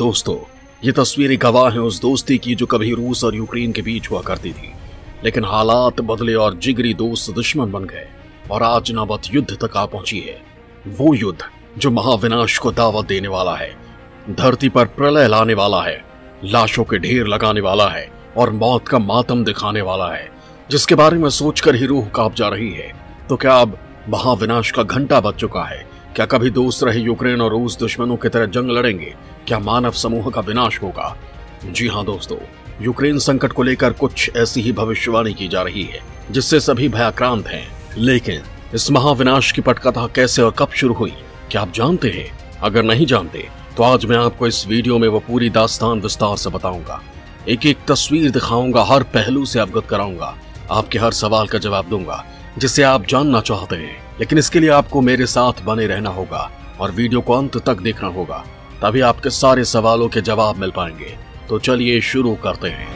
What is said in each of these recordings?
दोस्तों, ये तस्वीरें गवाह हैं उस दोस्ती की जो कभी रूस और यूक्रेन के बीच हुआ करती थी, लेकिन हालात बदले और जिगरी दोस्त दुश्मन बन गए और आज नौबत युद्ध तक आ पहुंची है। वो युद्ध जो महाविनाश को दावत देने वाला है, धरती पर प्रलय लाने वाला है, लाशों के ढेर लगाने वाला है और मौत का मातम दिखाने वाला है, जिसके बारे में सोचकर ही रूह कांप जा रही है। तो क्या अब महाविनाश का घंटा बज चुका है? क्या कभी दोस्त रहे यूक्रेन और रूस दुश्मनों की तरह जंग लड़ेंगे? क्या मानव समूह का विनाश होगा? जी हाँ दोस्तों, यूक्रेन संकट को लेकर कुछ ऐसी ही भविष्यवाणी की जा रही है जिससे सभी भयाक्रांत हैं। लेकिन इस महाविनाश की पटकथा कैसे और कब शुरू हुई, क्या आप जानते हैं? अगर नहीं जानते तो आज मैं आपको इस वीडियो में वो पूरी दास्तान विस्तार से बताऊंगा। एक एक तस्वीर दिखाऊंगा, हर पहलू से अवगत कराऊंगा, आपके हर सवाल का जवाब दूंगा जिसे आप जानना चाहते हैं। लेकिन इसके लिए आपको मेरे साथ बने रहना होगा और वीडियो को अंत तक देखना होगा, तभी आपके सारे सवालों के जवाब मिल पाएंगे। तो चलिए शुरू करते हैं।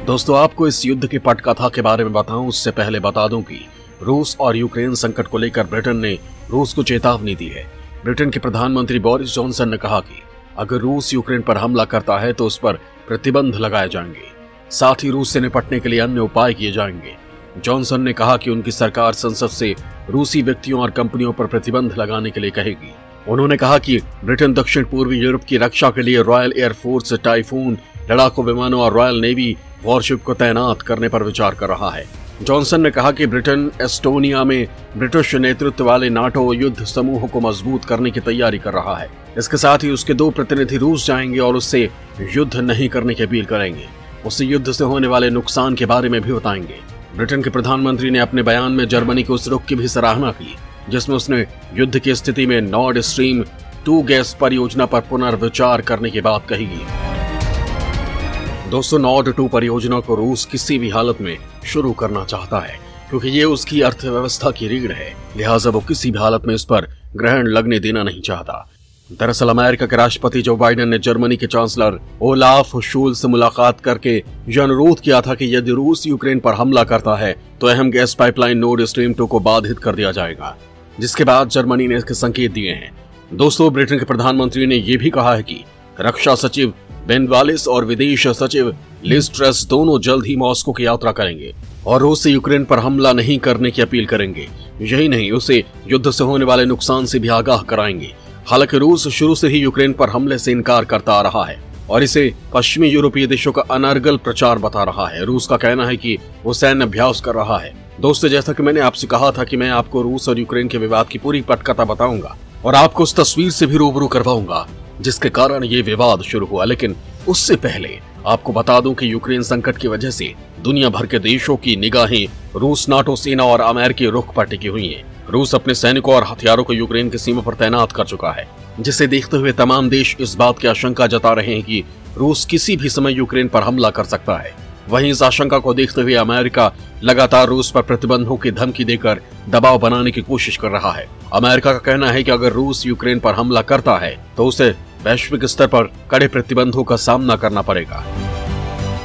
दोस्तों, आपको इस युद्ध की पटकथा के बारे में बताऊं उससे पहले बता दूं कि रूस और यूक्रेन संकट को लेकर ब्रिटेन ने रूस को चेतावनी दी है। ब्रिटेन के प्रधानमंत्री बोरिस जॉनसन ने कहा कि अगर रूस यूक्रेन पर हमला करता है तो उस पर प्रतिबंध लगाए जाएंगे, साथ ही रूस से निपटने के लिए अन्य उपाय किए जाएंगे। जॉनसन ने कहा कि उनकी सरकार संसद से रूसी व्यक्तियों और कंपनियों पर प्रतिबंध लगाने के लिए कहेगी। उन्होंने कहा कि ब्रिटेन दक्षिण पूर्वी यूरोप की रक्षा के लिए रॉयल एयरफोर्स, टाइफून लड़ाकू विमानों और रॉयल नेवी वॉरशिप को तैनात करने पर विचार कर रहा है। जॉनसन ने कहा कि ब्रिटेन एस्टोनिया में ब्रिटिश नेतृत्व वाले नाटो युद्ध समूह को मजबूत करने की तैयारी कर रहा है। इसके साथ ही उसके 2 प्रतिनिधि रूस जाएंगे और उससे युद्ध नहीं करने की अपील करेंगे। उससे युद्ध से होने वाले नुकसान के बारे में भी बताएंगे। ब्रिटेन के प्रधानमंत्री ने अपने बयान में जर्मनी के उस रुख की भी सराहना की जिसमें उसने युद्ध की स्थिति में नॉर्ड स्ट्रीम 2 गैस परियोजना पर पुनर्विचार करने की बात कही गई। दोस्तों, नॉर्ड 2 परियोजना को रूस किसी भी हालत में शुरू करना चाहता है क्योंकि ये उसकी अर्थव्यवस्था की रीढ़ है, लिहाजा वो किसी भी हालत में इस पर ग्रहण लगने देना नहीं चाहता। दरअसल अमेरिका के राष्ट्रपति जो बाइडेन ने जर्मनी के चांसलर ओलाफ शोल्ज से मुलाकात करके यह अनुरोध किया था कि यदि रूस यूक्रेन पर हमला करता है तो अहम गैस पाइपलाइन नॉर्ड स्ट्रीम 2 को बाधित कर दिया जाएगा, जिसके बाद जर्मनी ने इसके संकेत दिए हैं। दोस्तों, ब्रिटेन के प्रधानमंत्री ने यह भी कहा है कि रक्षा सचिव बेन वालिस और विदेश सचिव लिज ट्रस दोनों जल्द ही मॉस्को की यात्रा करेंगे और रूस से यूक्रेन पर हमला नहीं करने की अपील करेंगे। यही नहीं, उसे युद्ध से होने वाले नुकसान से भी आगाह कराएंगे। हालांकि रूस शुरू से ही यूक्रेन पर हमले से इनकार करता आ रहा है और इसे पश्चिमी यूरोपीय देशों का अनर्गल प्रचार बता रहा है। रूस का कहना है कि वो सैन्य अभ्यास कर रहा है। दोस्तों, जैसा कि मैंने आपसे कहा था कि मैं आपको रूस और यूक्रेन के विवाद की पूरी पटकथा बताऊंगा और आपको उस तस्वीर से भी रूबरू करवाऊंगा जिसके कारण ये विवाद शुरू हुआ। लेकिन उससे पहले आपको बता दूं कि यूक्रेन संकट की वजह से दुनिया भर के देशों की निगाहें रूस, नाटो सेना और अमेरिकी रुख पर टिकी हुई हैं। रूस अपने सैनिकों और हथियारों को यूक्रेन की सीमा पर तैनात कर चुका है, जिसे देखते हुए तमाम देश इस बात की आशंका जता रहे हैं कि रूस किसी भी समय यूक्रेन पर हमला कर सकता है। वहीं इस आशंका को देखते हुए अमेरिका लगातार रूस पर प्रतिबंधों की धमकी देकर दबाव बनाने की कोशिश कर रहा है। अमेरिका का कहना है कि अगर रूस यूक्रेन पर हमला करता है तो उसे वैश्विक स्तर पर कड़े प्रतिबंधों का सामना करना पड़ेगा।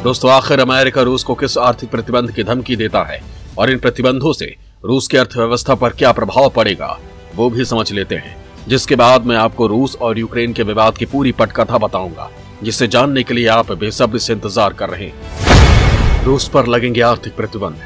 दोस्तों, आखिर अमेरिका रूस को किस आर्थिक प्रतिबंध की धमकी देता है और इन प्रतिबंधों से रूस की अर्थव्यवस्था पर क्या प्रभाव पड़ेगा वो भी समझ लेते हैं, जिसके बाद मैं आपको रूस और यूक्रेन के विवाद की पूरी पटकथा बताऊंगा, जिसे जानने के लिए आप बेसब्री से इंतजार कर रहे हैं। रूस पर लगेंगे आर्थिक प्रतिबंध,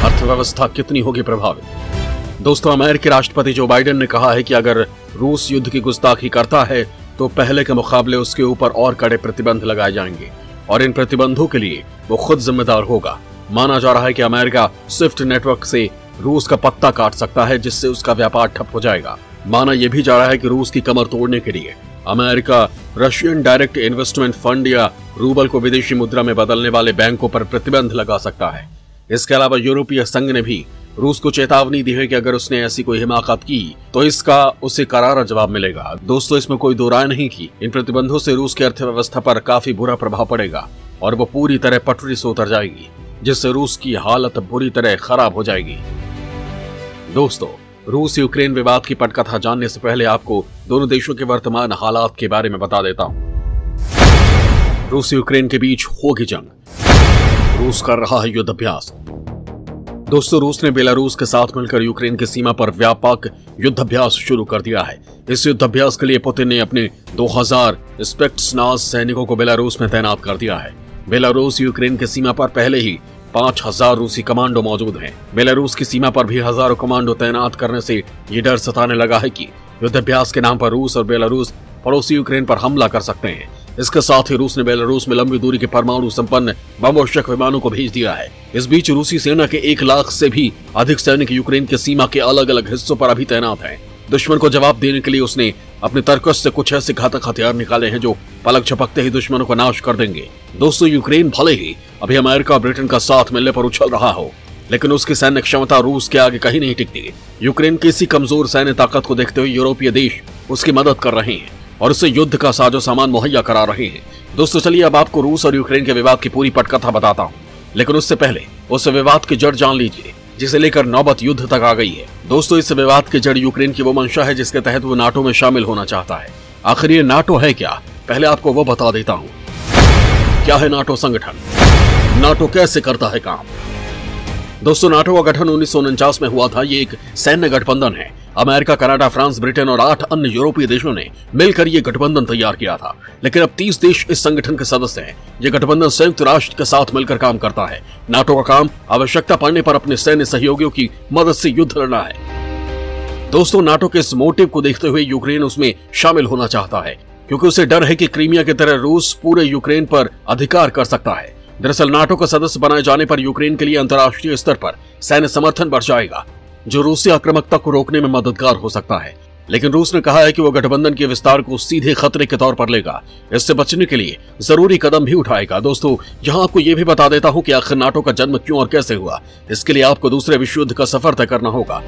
अर्थव्यवस्था कितनी होगी प्रभावित? दोस्तों, अमेरिकी राष्ट्रपति जो बाइडेन ने कहा है कि अगर रूस युद्ध की गुस्ताखी करता है तो पहले के मुकाबले उसके ऊपर और कड़े प्रतिबंध लगाए जाएंगे और इन प्रतिबंधों के लिए वो खुद जिम्मेदार होगा। माना जा रहा है कि अमेरिका स्विफ्ट नेटवर्क से रूस का पत्ता काट सकता है, जिससे उसका व्यापार ठप हो जाएगा। माना यह भी जा रहा है कि रूस की कमर तोड़ने के लिए America Russian direct investment fund या रूबल को विदेशी मुद्रा में बदलने वाले बैंकों पर प्रतिबंध लगा सकता है। इसके अलावा यूरोपीय संघ ने भी रूस को चेतावनी दी है कि अगर उसने ऐसी कोई हिमाकत की तो इसका उसे करारा जवाब मिलेगा। दोस्तों, इसमें कोई दो राय नहीं कि इन प्रतिबंधों से रूस की अर्थव्यवस्था पर काफी बुरा प्रभाव पड़ेगा और वो पूरी तरह पटरी से उतर जाएगी, जिससे रूस की हालत बुरी तरह खराब हो जाएगी। दोस्तों, रूस यूक्रेन विवाद की पटकथा जानने से पहले आपको दोनों देशों के वर्तमान हालात के बारे में बता देता हूं। रूस यूक्रेन के बीच होगी जंग, रूस कर रहा है युद्ध अभ्यास। दोस्तों, रूस ने बेलारूस के साथ मिलकर यूक्रेन की सीमा पर व्यापक युद्धाभ्यास शुरू कर दिया है। इस युद्धाभ्यास के लिए पुतिन ने अपने 2000 स्पेक्ट्सनाज सैनिकों को बेलारूस में तैनात कर दिया है। बेलारूस यूक्रेन की सीमा पर पहले ही 5000 रूसी कमांडो मौजूद हैं। बेलारूस की सीमा पर भी हजारों कमांडो तैनात करने से ये डर सताने लगा है कि युद्धाभ्यास के नाम पर रूस और बेलारूस पड़ोसी यूक्रेन पर हमला कर सकते हैं। इसके साथ ही रूस ने बेलारूस में लंबी दूरी के परमाणु संपन्न बमवर्षक विमानों को भेज दिया है। इस बीच रूसी सेना के 1 लाख से भी अधिक सैनिक यूक्रेन के सीमा के अलग अलग हिस्सों पर अभी तैनात हैं। दुश्मन को जवाब देने के लिए उसने अपने तरकश से कुछ ऐसे घातक हथियार निकाले हैं जो पलक झपकते ही दुश्मनों को नाश कर देंगे। दोस्तों, यूक्रेन भले ही अभी अमेरिका और ब्रिटेन का साथ मिलने पर उछल रहा हो, लेकिन उसकी सैन्य क्षमता रूस के आगे कहीं नहीं टिकती। यूक्रेन की इसी कमजोर सैन्य ताकत को देखते हुए यूरोपीय देश उसकी मदद कर रहे हैं और उससे युद्ध का साजो सामान मुहैया करा रहे हैं। दोस्तों, चलिए अब आपको रूस और यूक्रेन के विवाद की पूरी पटकथा बताता हूँ, लेकिन उससे पहले उस विवाद की जड़ जान लीजिए जिसे लेकर नौबत युद्ध तक आ गई है। दोस्तों, इस विवाद की जड़ यूक्रेन की वो मंशा है जिसके तहत वो नाटो में शामिल होना चाहता है। आखिर ये नाटो है क्या, पहले आपको वो बता देता हूँ। क्या है नाटो संगठन, नाटो कैसे करता है काम। दोस्तों, नाटो का गठन 1949 में हुआ था। ये एक सैन्य गठबंधन है। अमेरिका, कनाडा, फ्रांस, ब्रिटेन और 8 अन्य यूरोपीय देशों ने मिलकर ये गठबंधन तैयार किया था, लेकिन अब 30 देश इस संगठन के सदस्य हैं। ये गठबंधन संयुक्त राष्ट्र के साथ मिलकर काम करता है। नाटो का काम आवश्यकता पड़ने पर अपने सैन्य सहयोगियों की मदद से युद्ध लड़ना है। दोस्तों, नाटो के इस मोटिव को देखते हुए यूक्रेन उसमें शामिल होना चाहता है, क्योंकि उसे डर है कि क्रीमिया की तरह रूस पूरे यूक्रेन पर अधिकार कर सकता है। दरअसल नाटो का सदस्य बनाए जाने पर यूक्रेन के लिए अंतर्राष्ट्रीय स्तर पर सैन्य समर्थन बढ़ जाएगा, जो रूसी आक्रामकता को रोकने में मददगार हो सकता है। लेकिन रूस ने कहा है कि वो गठबंधन के विस्तार को सीधे खतरे के तौर पर लेगा। इससे बचने के लिए जरूरी कदम भी उठाएगा। दोस्तों, यहाँ आपको ये भी बता देता हूँ कि आखिर नाटो का जन्म क्यों और कैसे हुआ। इसके लिए आपको दूसरे विश्व युद्ध का सफर तय करना होगा।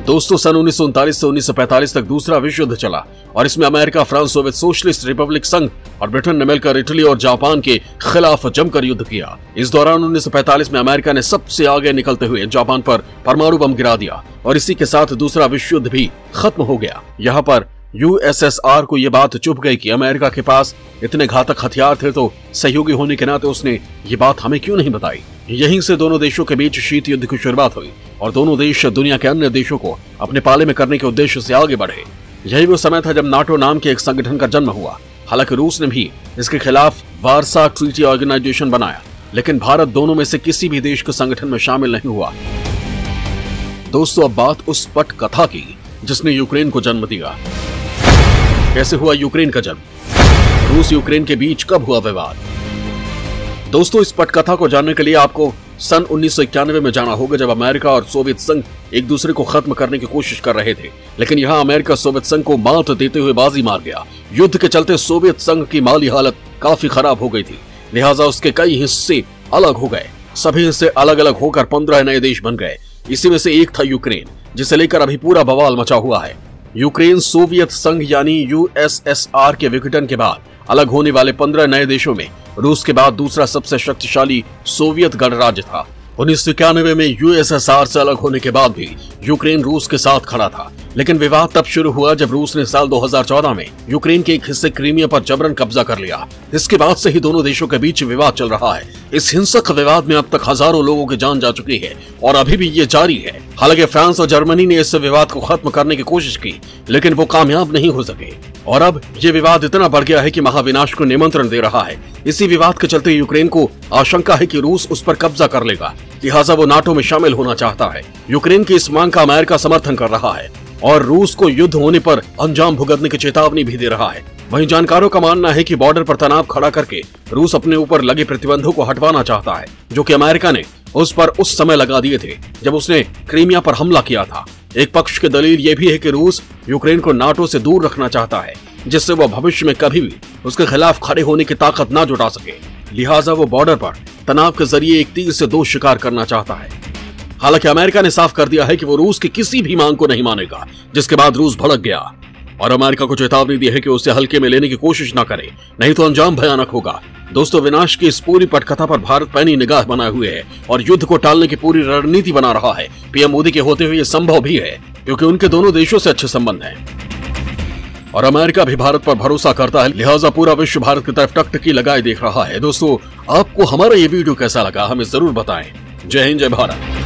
दोस्तों, सन 1939 से 1945 तक दूसरा विश्व युद्ध चला और इसमें America, France, Soviet socialist Republic संघ और ब्रिटेन ने मिलकर इटली और जापान के खिलाफ जमकर युद्ध किया। इस दौरान 1945 में अमेरिका ने सबसे आगे निकलते हुए जापान पर परमाणु बम गिरा दिया और इसी के साथ दूसरा विश्व युद्ध भी खत्म हो गया। यहाँ पर यूएसएसआर को यह बात चुभ गई कि अमेरिका के पास इतने घातक हथियार थे, तो सहयोगी होने के नाते उसने ये बात हमें क्यों नहीं बताई। यहीं से दोनों देशों के बीच शीत युद्ध की शुरुआत हुई और दोनों देश दुनिया के अन्य देशों को अपने पाले में करने के उद्देश्य से आगे बढ़े। यही वो समय था जब नाटो नाम के एक संगठन का जन्म हुआ। हालांकि रूस ने भी इसके खिलाफ वार्सा ट्रीटी ऑर्गेनाइजेशन बनाया, लेकिन भारत दोनों में से किसी भी देश के संगठन में शामिल नहीं हुआ। दोस्तों, अब बात उस पट कथा की जिसने यूक्रेन को जन्म दिया। कैसे हुआ यूक्रेन का जन्म, रूस यूक्रेन के बीच कब हुआ विवाद। दोस्तों, इस पटकथा को जानने के लिए आपको सन 1991 में जाना होगा, जब अमेरिका और सोवियत संघ एक दूसरे को खत्म करने की कोशिश कर रहे थे। लेकिन यहाँ अमेरिका सोवियत संघ को मात देते हुए बाजी मार गया। युद्ध के चलते सोवियत संघ की माली हालत काफी खराब हो गई थी, लिहाजा उसके कई हिस्से अलग हो गए। सभी हिस्से अलग अलग होकर 15 नए देश बन गए। इसी में से एक था यूक्रेन, जिसे लेकर अभी पूरा बवाल मचा हुआ है। यूक्रेन सोवियत संघ यानी यूएसएसआर के विघटन के बाद अलग होने वाले 15 नए देशों में रूस के बाद दूसरा सबसे शक्तिशाली सोवियत गणराज्य था। 1991 में यूएसएसआर से अलग होने के बाद भी यूक्रेन रूस के साथ खड़ा था, लेकिन विवाद तब शुरू हुआ जब रूस ने साल 2014 में यूक्रेन के एक हिस्से क्रीमिया पर जबरन कब्जा कर लिया। इसके बाद से ही दोनों देशों के बीच विवाद चल रहा है। इस हिंसक विवाद में अब तक हजारों लोगों की जान जा चुकी है और अभी भी ये जारी है। हालांकि फ्रांस और जर्मनी ने इस विवाद को खत्म करने की कोशिश की, लेकिन वो कामयाब नहीं हो सके और अब ये विवाद इतना बढ़ गया है कि महाविनाश को निमंत्रण दे रहा है। इसी विवाद के चलते यूक्रेन को आशंका है कि रूस उस पर कब्जा कर लेगा, लिहाजा वो नाटो में शामिल होना चाहता है। यूक्रेन की इस मांग का अमेरिका समर्थन कर रहा है और रूस को युद्ध होने पर अंजाम भुगतने की चेतावनी भी दे रहा है। वहीं जानकारों का मानना है कि बॉर्डर पर तनाव खड़ा करके रूस अपने ऊपर लगे प्रतिबंधों को हटवाना चाहता है, जो कि अमेरिका ने उस पर उस समय लगा दिए थे जब उसने क्रीमिया पर हमला किया था। एक पक्ष की दलील यह भी है कि रूस यूक्रेन को नाटो से दूर रखना चाहता है, जिससे वह भविष्य में कभी भी उसके खिलाफ खड़े होने की ताकत न जुटा सके। लिहाजा वो बॉर्डर पर तनाव के जरिए एक तीर से दो शिकार करना चाहता है। हालांकि अमेरिका ने साफ कर दिया है कि वो रूस की किसी भी मांग को नहीं मानेगा, जिसके बाद रूस भड़क गया और अमेरिका को चेतावनी दी है कि उसे हल्के में लेने की कोशिश न करे, नहीं तो अंजाम भयानक होगा। दोस्तों, विनाश की इस पूरी पटकथा पर भारत पैनी निगाह बनाए हुए है और युद्ध को टालने की पूरी रणनीति बना रहा है। पीएम मोदी के होते हुए यह संभव भी है, क्योंकि उनके दोनों देशों से अच्छे संबंध हैं और अमेरिका भी भारत पर भरोसा करता है, लिहाजा पूरा विश्व भारत की तरफ टकटकी लगाए देख रहा है। दोस्तों, आपको हमारा ये वीडियो कैसा लगा हमें जरूर बताएं। जय हिंद, जय भारत।